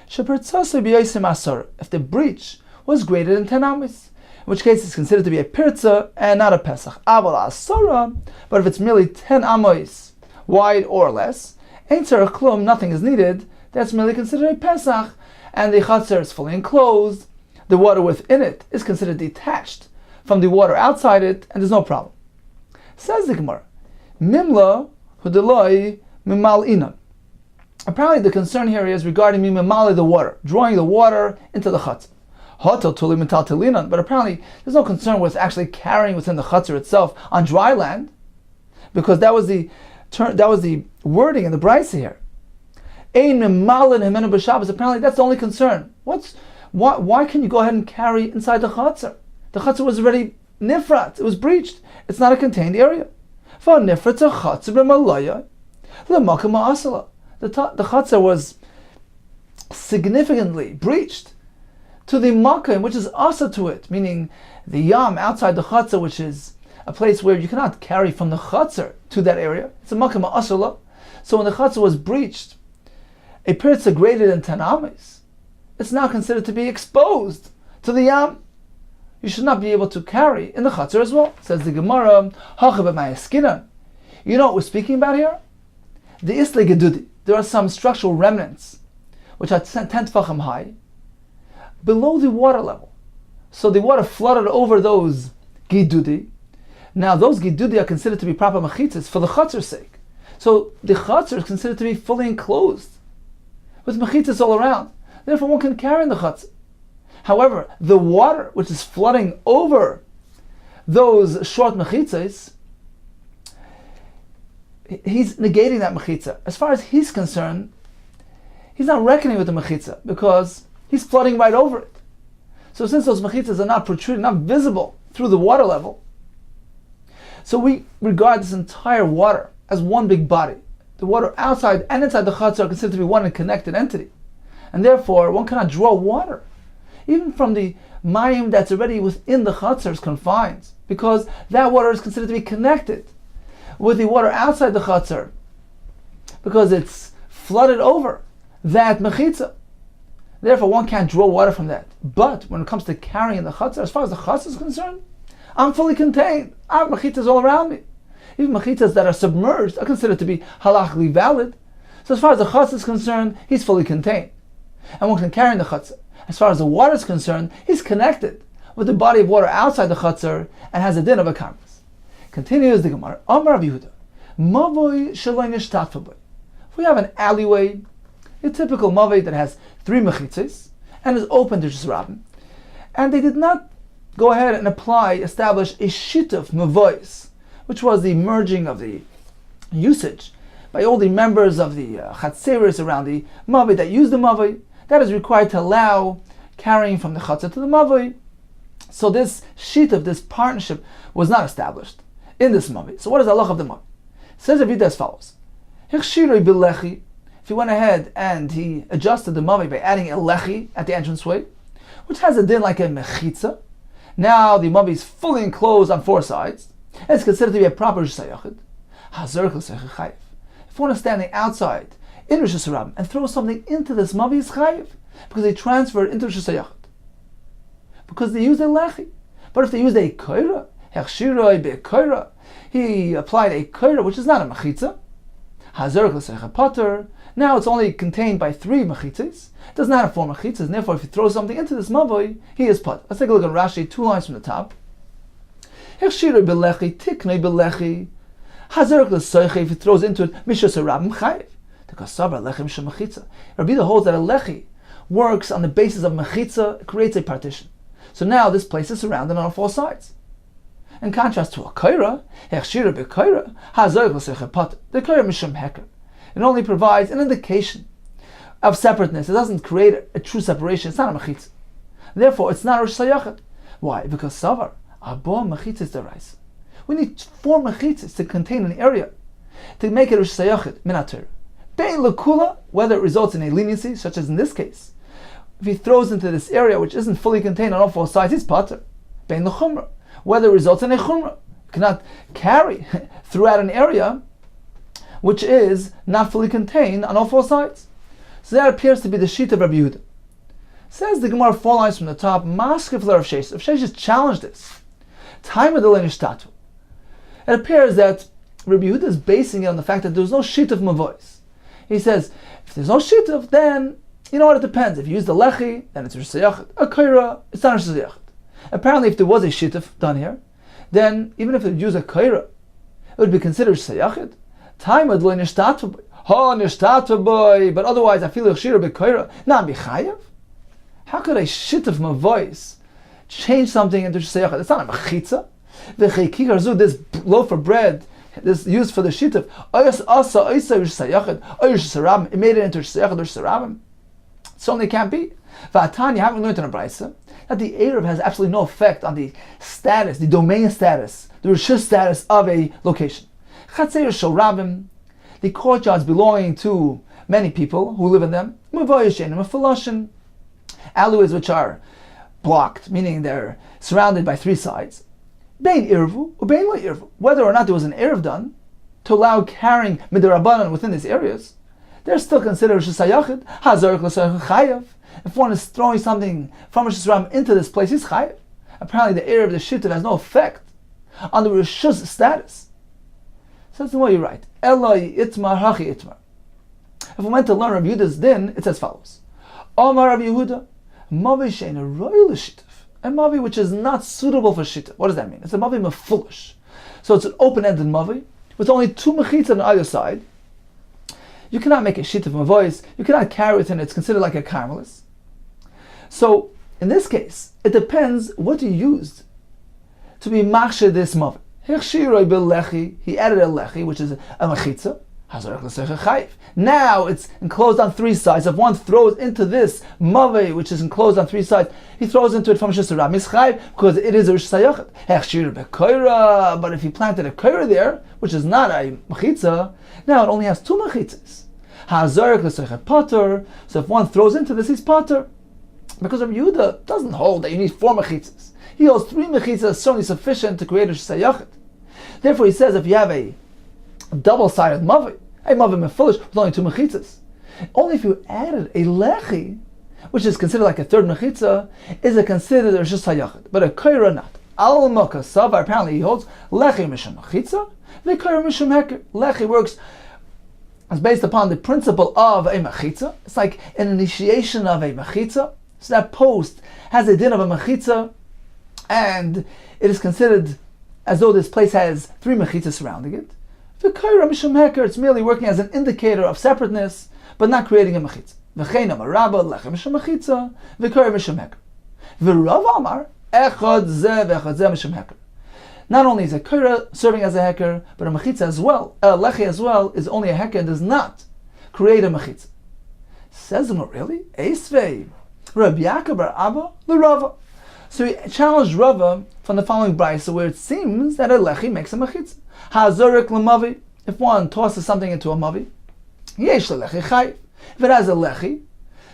If the breach was greater than 10 amos, in which case it's considered to be a pirza and not a pesach. But if it's merely 10 amos wide or less, nothing is needed. That's merely considered a pesach, and the chutzner is fully enclosed. The water within it is considered detached from the water outside it, and there's no problem. Says the Gemara, Mimla hudeloi mimal inan. Apparently the concern here is regarding mimali, the water, drawing the water into the chutzner. Hotel tuli mital telinan, but apparently there's no concern with actually carrying within the chutzner itself on dry land, because that was the wording in the brisa here. Ein mimalin himenu b'Shabbos. Apparently that's the only concern. Why can you go ahead and carry inside the chutzner? The chutzner was already nifrat. It was breached. It's not a contained area. For nifrat a chutzner b'malaya l'makom ma'asala. The chutzner was significantly breached to the makom, which is asa to it, meaning the yam outside the chutzner, which is a place where you cannot carry from the chutzner to that area. It's a makom ma'asala. So when the chutzner was breached, a pirza greater than 10 amos, it's now considered to be exposed to the yam. You should not be able to carry in the chutzner as well. Says the Gemara, you know what we're speaking about here? The isle gedudi. There are some structural remnants which are 10 tefachim high below the water level. So the water flooded over those gidudi. Now those gidudi are considered to be proper mechitzas for the chutzner's sake. So the chutzner is considered to be fully enclosed with mechitzas all around. Therefore, one can carry in the chutzner. However, the water which is flooding over those short mechitzas, he's negating that mechitza. As far as he's concerned, he's not reckoning with the mechitza because he's flooding right over it. So since those mechitzas are not protruding, not visible through the water level, so we regard this entire water as one big body. The water outside and inside the chutzner are considered to be one and connected entity. And therefore, one cannot draw water, even from the mayim that's already within the chutzner's confines, because that water is considered to be connected with the water outside the chutzner, because it's flooded over that mechitza. Therefore, one can't draw water from that. But when it comes to carrying the chutzner, as far as the chutzner is concerned, I'm fully contained. I have mechitzas all around me. Even mechitzas that are submerged are considered to be halachically valid. So as far as the chutzner is concerned, he's fully contained. And one can carry in the chutzner. As far as the water is concerned, he's connected with the body of water outside the chutzner and has a din of a karmas. Continues the Gemara. Amar Rav Yehuda, mavoi shaloi nishtaf boy. If we have an alleyway, a typical mavoi that has 3 mechitzas and is open to just rabim, and they did not go ahead and establish a shituf mavois, which was the merging of the usage by all the members of the chatzeris around the mavoi that use the mavoi, that is required to allow carrying from the chatzah to the mavoi. So this shituf, this partnership, was not established in this mavoi. So what is the halach of the mavoi? Says Rav Yehuda as follows: Hichshiroi bilechi. If he went ahead and he adjusted the mavoi by adding a lechi at the entranceway, which has a din like a mechitza. Now the mavoi is fully enclosed on 4 sides, and it's considered to be a proper Rosh Hashanah. If one is standing outside in Rosh Hashanah and throw something into this mavoi, is chayiv, because they transferred into Rosh Hashanah, because they used a lechi. But if they used a koira, hechshiroi be'koira, he applied a koira which is not a mechitza. Now it's only contained by 3 mechitzas. It does not have 4 mechitzas, and therefore if you throw something into this mavoi, he is put. Let's take a look at Rashi, 2 lines from the top. Hechshiroi belechi, tiknei belechi. Hazeruk l'soiche, if he throws into it, mishus harabim chayiv. The kasabar lechem shemachitza. Rabbi Yehuda holds that a lechi works on the basis of mechitza, it creates a partition. So now this place is surrounded on 4 sides. In contrast to a koira, hechshira bekoira, hazoich l'seicha pater. The koira mishum heker. It only provides an indication of separateness. It doesn't create a true separation. It's not a mechitza. Therefore, it's not a Rosh Sayachet. Why? Because Savar, Abba mechitzas derais. We need 4 mechitzas to contain an area, to make it Rosh Sayachet, minatur. Bein lekula, whether it results in a leniency, such as in this case. If he throws into this area which isn't fully contained on all 4 sides, he's pater. Bein lechumra, whether it results in a chumra. You cannot carry throughout an area which is not fully contained on all 4 sides. So that appears to be the sheet of Rabbi Yehuda. Says the Gemara 4 lines from the top, Maskefler of Sheish. If Sheish has challenged this, time of the Lenishtato. It appears that Rabbi Yehuda is basing it on the fact that there's no sheet of Mavois. He says, if there's no sheet of, then, you know what, it depends. If you use the Lechi, then it's Rosh Sayachet. A Koira, it's not Rosh Sayachet. Apparently, if there was a sheet of done here, then even if it use a Koira, it would be considered Rosh Sayachet. Time of the Lenishtato. Oh, Nishtata boy, but otherwise I feel Shiur bekoira. Not Bichayev. How could a shit of my voice change something into Shayachet? It's not a mechitza. This loaf of bread, this used for the shit of it made it into Shayachet or Sarabim. It certainly can't be. V'atan, you haven't learned in a brisa that the Erev has absolutely no effect on the status, the domain status, the Rishus status of a location. Chatzeir Shorabim, the courtyards belonging to many people who live in them, alleys which are blocked, meaning they're surrounded by 3 sides. Bein irvu, bein lo irvu. Whether or not there was an erev done to allow carrying midrabanan within these areas, they're still considered shesayachid. Hazarek l'sayach chayav. If one is throwing something from Rosh Hashanah into this place, he's chayav. Apparently, the erev, the shittiv, has no effect on the Rishus status. So that's the way you're right. Eloi itmar hachi itmar. If we went to learn Rabbi Yehuda's din, it's as follows: Omar Rabbi Yehuda, mavi she'ein roy l'shittiv, a mavi which is not suitable for shittiv. What does that mean? It's a mavi mefulish. So it's an open-ended mavi with only 2 mechitzas on either side. You cannot make a shittiv mavois. You cannot carry it in. It's considered like a carmelis. So in this case, it depends what you used to be machshe this mavi. He added a lechi, which is a mechitza. Now it's enclosed on 3 sides. If one throws into this mave, which is enclosed on 3 sides, he throws into it from Shusarab Mischayv because it is a Rosh Sayachet. But if he planted a koira there, which is not a mechitza, now it only has 2 mechitzas. So if one throws into this, he's pater. Because Rabbi Yehuda doesn't hold that you need 4 mechitzas. He holds 3 mechitzas is certainly sufficient to create a Shayachet. Therefore, he says if you have a double-sided mavi, a mavi mefulish with only 2 mechitzas, only if you added a lechi, which is considered like a 3rd mechitza, is it considered a Shayachet. But a koira not. Al Mokah Savar, apparently he holds lechi mishum mechitza, the koira mishum heker. Lechi works as based upon the principle of a mechitza. It's like an initiation of a mechitza. So that post has a din of a mechitza, and it is considered as though this place has 3 mechitzas surrounding it. The koira mishum heker, it's merely working as an indicator of separateness, but not creating a mechitza. V'chein amar Rabba lechem mishum mechitza, v'koira mishum heker. V'Rav amar echad zeh v'echad zeh mishum heker. Not only is a koira serving as a heker, but a mechitza as well, a lechi as well, is only a heker and does not create a mechitza. Says him, really? Eisvei Rabbi Yaakov bar Abba l'Rava. So he challenged Rava from the following brisa, where it seems that a lechi makes a mechitza. Hazorek l'mavi. If one tosses something into a mavi, yesh lechi chayiv. If it has a lechi,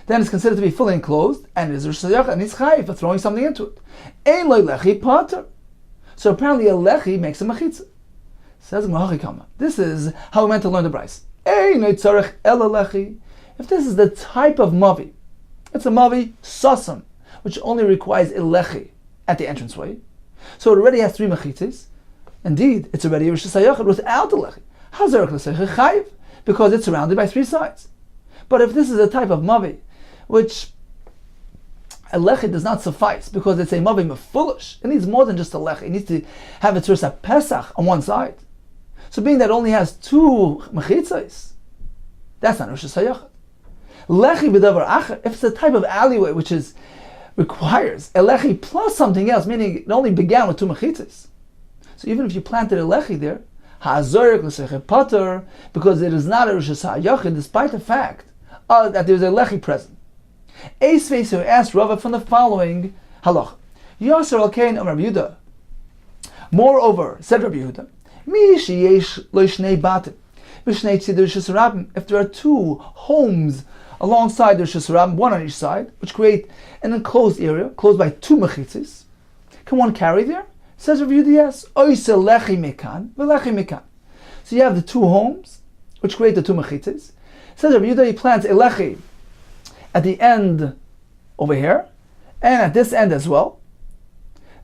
then it's considered to be fully enclosed, and it is Rosh Hashanah, and it's chayiv for throwing something into it. Ein lo lechi pater. So apparently a lechi makes a mechitza. Says Mahachikama. This is how we meant to learn the brisa. Ein tzarech ela lechi. If this is the type of mavi, it's a mavi sasam, which only requires a lechi at the entranceway. So it already has 3 mechitzas. Indeed, it's already a Rosh Hashanah without the lechi. Hazarek l'seicha chayiv, because it's surrounded by 3 sides. But if this is a type of mavi, which a lechi does not suffice, because it's a mavi mefulish, it needs more than just a lechi. It needs to have its Rosh Pesach on one side. So being that it only has 2 mechitzas, that's not Rosh Hashanah. Lechi b'davar acher, if it's a type of alleyway which requires a lechi plus something else, meaning it only began with 2 mechitzas, So even if you planted a lechi there, ha'azorik l'seiche pater, because it is not a rishus ha'yachid, despite the fact that there is a lechi present. Eisveis, who asked Rava from the following halach. Yasser al-kain Amar Rabbi Yehuda. Moreover, said Rabbi Yehuda, Mi sheyesh lo shnei batim, v'shnei tzidei rishus rabim. If there are two homes alongside the rishus rabim, one on each side, which create an enclosed area, closed by two mechitzis, can one carry there? Says Rabbi Yehuda, yes. Oise lechi mekan, v'lechi mekan. So you have the two homes, which create the two mechitzis. Says Rabbi Yehuda, he plants a lechi at the end over here, and at this end as well,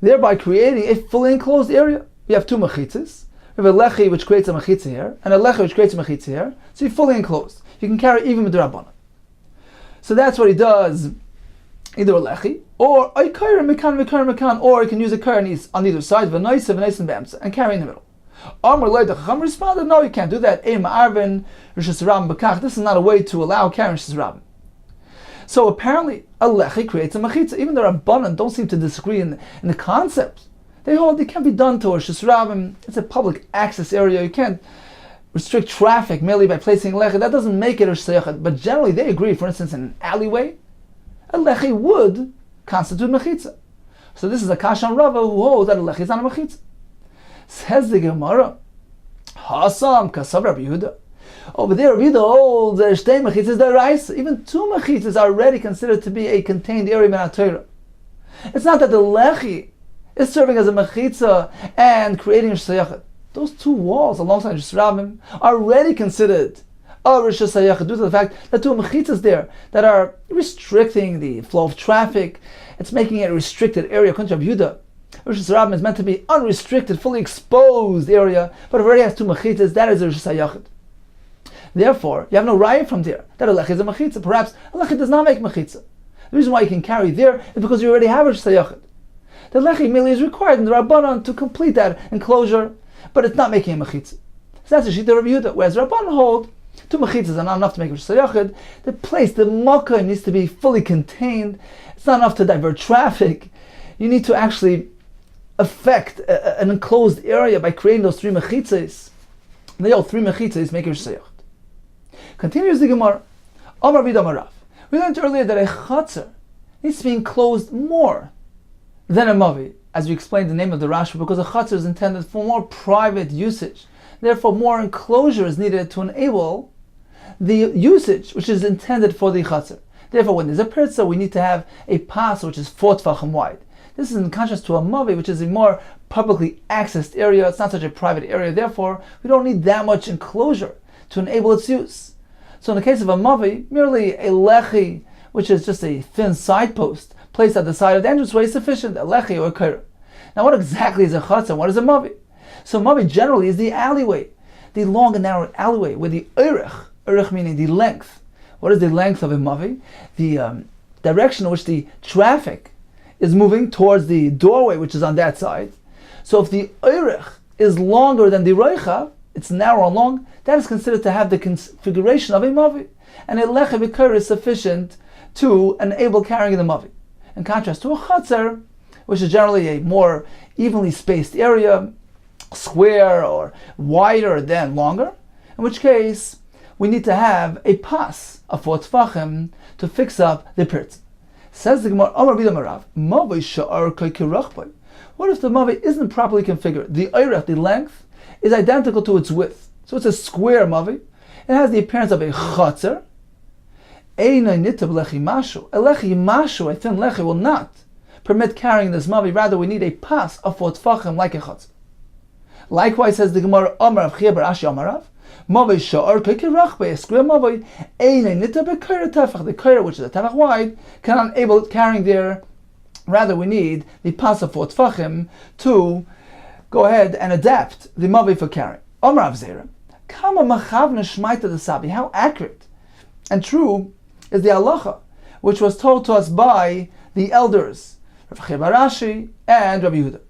thereby creating a fully enclosed area. You have two mechitzas. We have a lechi which creates a mechitza here, and a lechi which creates a mechitza here, so you're fully enclosed. You can carry even with the Rabbanan. So that's what he does, either a lechi, or a kair mekan, or you can use a kair on either side, and carry in the middle. Amar Loi, the Chacham responded, no, you can't do that. This is not a way to allow carrying Rishus Rabim. So apparently, a lechi creates a mechitza. Even the Rabbanan don't seem to disagree in the concept. They hold it can be done to a Rishus Rabim. It's a public access area. You can't restrict traffic merely by placing a lechi. That doesn't make it a Rishus Hayachid. But generally, they agree. For instance, in an alleyway, a lechi would constitute mechitza. So this is a kasha on Rava who holds that a lechi is not a mechitza. Says the Gemara, Hasam kasav Rabbi Yehuda. Over there, Rabbi Yehuda holds that shtei mechitzas deraisa. Even two mechitzas are already considered to be a contained area min haTorah. It's not that the lechi is serving as a mechitza and creating a Rishus Hayachid. Those two walls alongside Rishus Rabim are already considered a Rishus Hayachid due to the fact that two mechitzas there that are restricting the flow of traffic. It's making it a restricted area. According to Rabbi Yehuda, Rishus Rabim is meant to be unrestricted, fully exposed area, but it already has two mechitzas. That is a Rishus Hayachid. Therefore, you have no raya from there that a lechi is a mechitza. Perhaps a lechi does not make mechitza. The reason why you can carry there is because you already have a Rishus Hayachid. The lechi merely is required in the Rabbanan to complete that enclosure, but it's not making a mechitza. So that's the shita of Rabbi Yehuda. Whereas Rabbanan hold two mechitzas are not enough to make a Rishus Hayachid. The place, the makkah, needs to be fully contained. It's not enough to divert traffic. You need to actually affect an enclosed area by creating those three mechitzas. They all three mechitzas make a Rishus Hayachid. Continues the Gemara. Amar Vid Amar Rav. We learned earlier that a chatzar needs to be enclosed more than a mavi, as we explained the name of the Rashi, because a chatzar is intended for more private usage. Therefore, more enclosure is needed to enable the usage which is intended for the chatzar. Therefore, when there's a pirza, we need to have a pas which is 4 tefachim wide. This is in contrast to a mavi, which is a more publicly accessed area. It's not such a private area. Therefore, we don't need that much enclosure to enable its use. So in the case of a mavi, merely a lechi, which is just a thin side post, placed at the side of the entranceway is sufficient, a lechi or a kaira. Now what exactly is a chatzar and what is a mavi? So mavi generally is the alleyway, the long and narrow alleyway, where the urech meaning the length. What is the length of a mavi? The direction in which the traffic is moving towards the doorway, which is on that side. So if the urech is longer than the reicha, it's narrow and long, that is considered to have the configuration of a mavi. And a lechi v'kaira is sufficient to enable carrying the mavi. In contrast to a chatzar, which is generally a more evenly spaced area, square or wider than longer, in which case we need to have a pas of 4 tefachim to fix up the pirtz. Says the Gemara, Amar B'Dam Rav, mavi sha'ar k'rachbay. What if the mavi isn't properly configured? The eirech, the length, is identical to its width. So it's a square mavi. It has the appearance of a chatzar. Einay nitab lechi mashu. A lechi mashu, a thin lechi, will not permit carrying this mavi. Rather, we need a pas of 4 tefachim like a chatzar. Likewise, says the Gemara, Amar Rav Chia bar Ashi Amar Rav, mavi sha'ar k'rachbay, a square mavi. Einay nitab b'kaira tefach. The kaira, which is a tefach wide, cannot enable it carrying there. Rather, we need the pas of 4 tefachim to go ahead and adapt the mavi for carrying. Amar Rav Zera, Kama machavna shmaita the sabi. How accurate and true is the halacha which was told to us by the elders, Rav Chia bar Ashi and Rabbi Yehuda.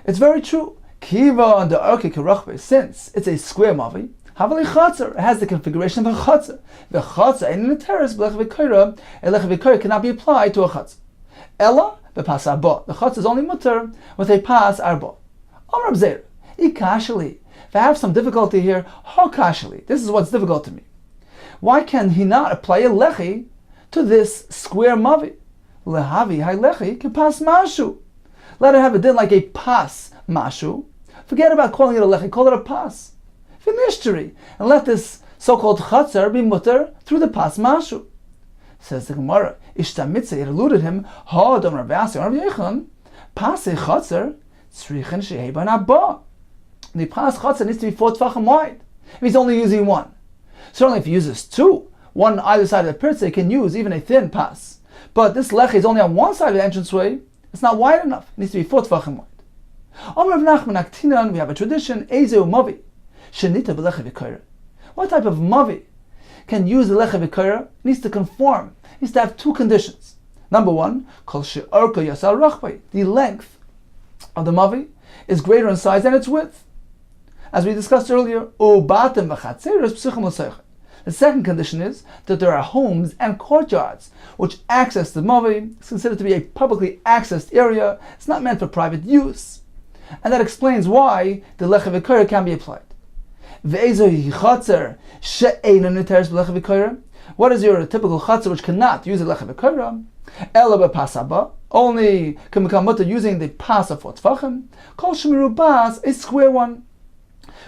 It's very true. Kiva and the arke kerachbe, since it's a square mavi, havali chatzar, it has the configuration of a chatzar. The chatzar in the terrace, a lechav v'koira cannot be applied to a chatzar. Ella bepas arba. The chatzar is only mutter with a pas arba. Amar Bzeir, Ikashali. If I have some difficulty here, Hokashali. This is what's difficult to me. Why can he not apply a lechi to this square mavi? Lehavi hai lechi kepas mashu. Let it have a din like a pas mashu. Forget about calling it a lechi, call it a pas. Finishteri. And let this so-called chatzar be mutter through the pas mashu. Says the Gemara, Ishta mitzeh, it eluded him, Ha dom Rav Yasi, Rav Yechon, pas a chatzar, tzrichen shehei ban abba. The pas chatzar needs to be 4 tefachim wide. If he's only using one. Certainly if he uses 2, one on either side of the pirza, he can use even a thin pas. But this lechi is only on one side of the entranceway, it's not wide enough. It needs to be 4 tefachim wide. Amar Rav Nachman Aktinan, we have a tradition, Ezeu mavi, shenita b'lechi v'koyre. What type of mavi can use the lechi v'koyre? It needs to conform. It needs to have 2 conditions. Number 1, kol she'orka yasal rachbay. The length of the mavi is greater in size than its width. As we discussed earlier, u'batem v'chatzeres p'suchim l'seichel. The second condition is that there are homes and courtyards which access the mavi. It's considered to be a publicly accessed area. It's not meant for private use. And that explains why the lechi v'koyre can be applied. Ve'ezo chatzer she'einu niteres b'lechi v'koyre. What is your typical chatzer which cannot use a lechi v'koyre? Ela b'pasaba. Only can become mutter using the pas of 4 tefachim. Kol shemiru bas, a square one,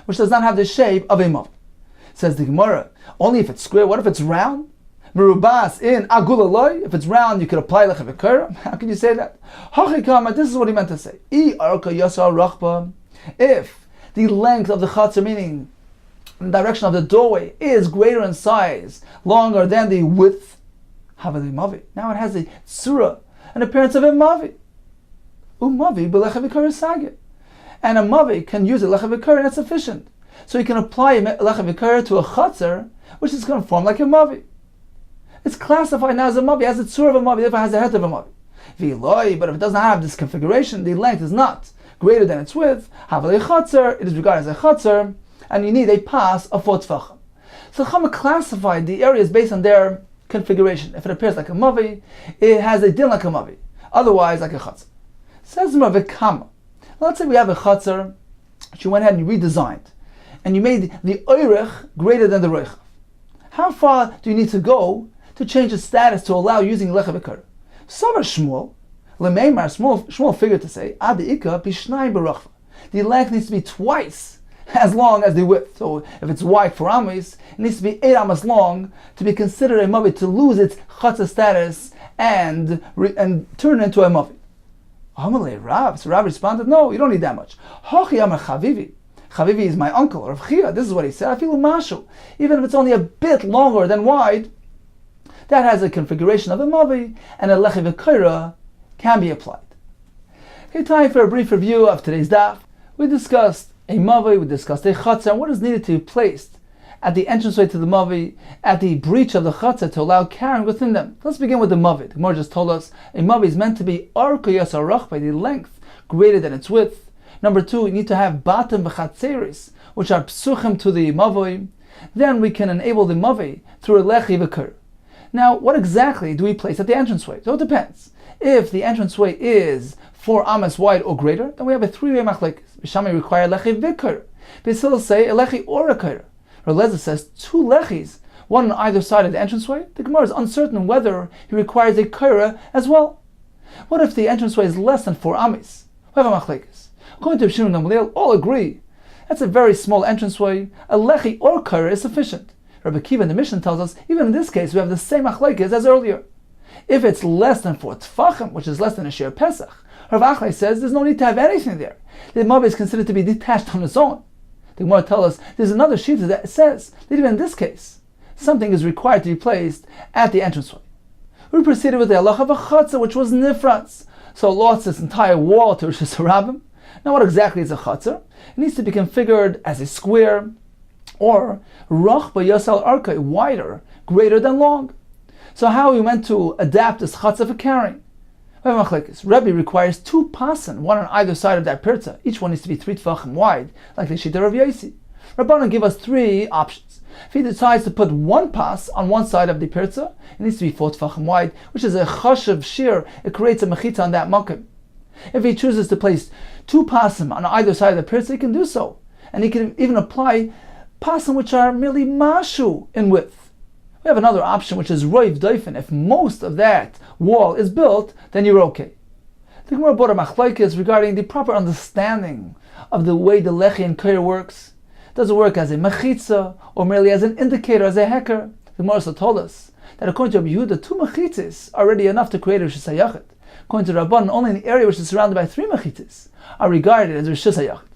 which does not have the shape of a mavi. Says the Gemara, only if it's square. What if it's round? Merubas in agulaloi. If it's round, you could apply lechi v'koyre. How can you say that? Hachikama, this is what he meant to say. I arka yasar rachba. If the length of the chatzar, meaning the direction of the doorway, is greater in size, longer than the width, havali mavi. Now it has a tzura, an appearance of a mavi. Umavi b'lechi v'koyre sagit. And a mavi can use a lechi v'koyre, and that's sufficient. So you can apply a lechi v'koyre to a chatzar, which is going to form like a mavi. It's classified now as a mavi, as a tzur of a mavi, therefore it has the head of a mavi. V'iloi, but if it doesn't have this configuration, the length is not greater than its width, havali chatzar, it is regarded as a chatzar, and you need a pas of 4 tefachim. So Chama classified the areas based on their configuration. If it appears like a mavi, it has a din like a mavi. Otherwise, like a chatzar. Says Kama. Let's say we have a chatzar which you went ahead and you redesigned, and you made the oirech greater than the roichav. How far do you need to go to change the status to allow using lechi v'koyre? Savar Shmuel, lemeimar, Shmuel figured to say, adi ika pishnai barachva. The length needs to be twice as long as the width. So if it's wide 4 amas, it needs to be 8 amas long to be considered a mavi, to lose its chatzar status and turn into a mavi. Amalei Rav. So Rav responded, no, you don't need that much. Hachi amar chavivi. Chavivi is my uncle, Rav Chia. This is what he said. I feel mashu. Even if it's only a bit longer than wide, that has a configuration of a mavi, and a lechi v'koyre can be applied. Okay, time for a brief review of today's daf. We discussed a mavi, we discussed a chatzar, and what is needed to be placed at the entranceway to the mavi, at the breach of the chatzar, to allow carrying within them. Let's begin with the mavi. The Gemara just told us a mavi is meant to be arka yasar rachbay, the length greater than its width. Number 2, you need to have batem v'chatzeris, which are psuchim to the mavi. Then we can enable the mavi through a lechi v'koyre. Now, what exactly do we place at the entranceway? So it depends. If the entranceway is 4 amas wide or greater, then we have a 3-way machlekes. Bishami require lechi v'koyre. B'sil say a lechi or a koyre. Releza says 2 lechis, one on either side of the entranceway. The Gemara is uncertain whether he requires a koyre as well. What if the entranceway is less than 4 amas? We have a machlekes. According to Shiur and Gamliel, all agree that's a very small entranceway. A lechi or koyre is sufficient. Rabbi Kiva in the Mishnah tells us, even in this case, we have the same machlekes as earlier. If it's less than 4 tefachim, which is less than a Shiur Pesach, Rav Achai says there's no need to have anything there. The mavi is considered to be detached on its own. The Gemara tells us there's another sheet that says that even in this case, something is required to be placed at the entranceway. We proceeded with the halacha of a chatzar, which was nifratz. So lost this entire wall to Rosh Hashanah. Now what exactly is a chatzar? It needs to be configured as a square, or rachba yasal arka, wider, greater than long. So how are we meant to adapt this chatzar for carrying? Rebbe requires 2 pasen, one on either side of that pirza. Each one needs to be 3 tefachim wide, like the shita of Yosi. Rabbanan give us 3 options. If he decides to put 1 pas on one side of the pirza, it needs to be 4 tefachim wide, which is a chashav shir. It creates a mechita on that makom. If he chooses to place two pasim on either side of the pierce, he can do so. And he can even apply pasim which are merely mashu in width. We have another option which is roiv doifen. If most of that wall is built, then you're okay. The Gemara brought a machlokes regarding the proper understanding of the way the lechi and koyer works. Does it work as a mechitza or merely as an indicator, as a hecker? The Gemara also told us that according to Rabbi Yehuda, 2 mechitzas are already enough to create a Rishus HaYachid. According to Rabban, only an area which is surrounded by 3 mechitzas are regarded as Rishus HaYachid.